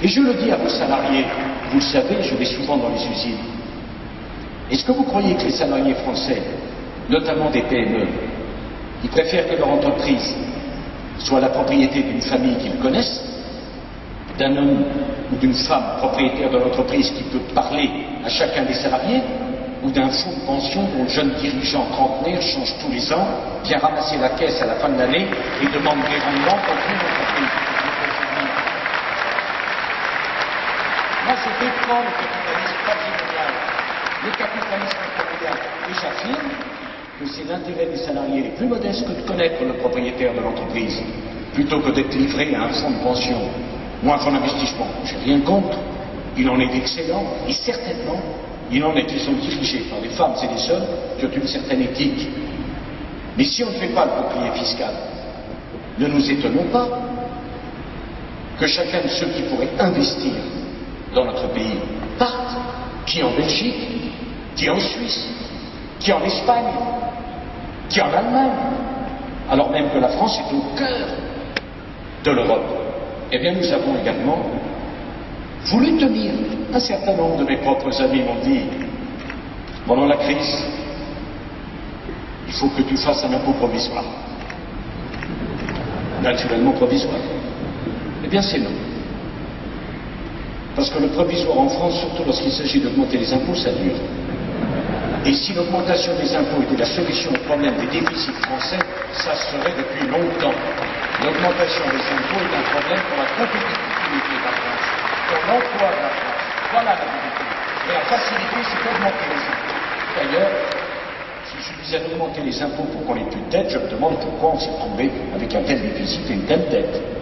Et je le dis à vos salariés, vous le savez, je vais souvent dans les usines. Est-ce que vous croyez que les salariés français, notamment des PME, ils préfèrent que leur entreprise soit la propriété d'une famille qu'ils connaissent, d'un homme ou d'une femme propriétaire de l'entreprise qui peut parler à chacun des salariés, ou d'un fonds de pension dont le jeune dirigeant trentenaire change tous les ans, vient ramasser la caisse à la fin de l'année et demande des rendements pour toute l'entreprise. Moi, je défends le capitalisme patrimonial, le capitalisme patrimonial, et j'affirme que c'est l'intérêt des salariés les plus modestes que de connaître le propriétaire de l'entreprise, plutôt que d'être livré à un fonds de pension ou un fonds d'investissement. Je n'ai rien contre, il en est excellent, et certainement, il en est qui sont dirigés par des femmes et des hommes qui ont une certaine éthique. Mais si on ne fait pas le bouclier fiscal, ne nous étonnons pas que chacun de ceux qui pourraient investir dans notre pays partent, qui en Belgique, qui en Suisse, qui en Espagne, qui en Allemagne, alors même que la France est au cœur de l'Europe. Eh bien, nous avons également voulu tenir. Un certain nombre de mes propres amis m'ont dit, pendant la crise, il faut que tu fasses un impôt provisoire. Naturellement provisoire. Eh bien, c'est non. Parce que le provisoire en France, surtout lorsqu'il s'agit d'augmenter les impôts, ça dure. Et si l'augmentation des impôts était la solution au problème des déficits français, ça se ferait depuis longtemps. L'augmentation des impôts est un problème pour la compétitivité de la France, pour l'emploi de la France. Voilà la vérité. Et la facilité, c'est d'augmenter les impôts. D'ailleurs, si je disais d'augmenter les impôts pour qu'on ait plus de dette, je me demande pourquoi on s'est trouvé avec un tel déficit et une telle dette.